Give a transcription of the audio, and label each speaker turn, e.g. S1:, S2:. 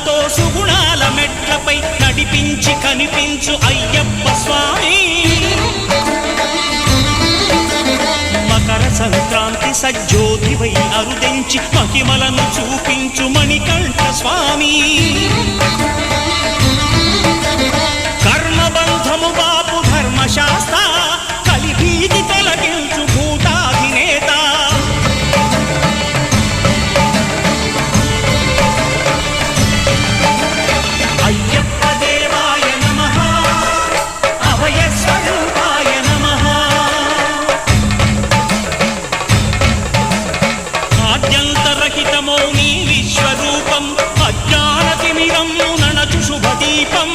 S1: సుఖాలతో సుగుణాల మెట్లపై నడిపించి కనిపించు అయ్యప్ప స్వామి. మకర సంక్రాంతి సజ్జోతివై అరుదించి మహిమలను చూపించు మణికంఠ స్వామి. కర్మబంధము బాపు ధర్మశాస్త్ర కలిభీతి తొలగించు భూతాధినేత. అయ్యప్ప దేవాయ నమః, అభయ స్వరూపాయ నమః. ఆద్యంతరహితమో నీ విశ్వరూపం, అజ్ఞానతిమిరం నణచు శుభదీపం.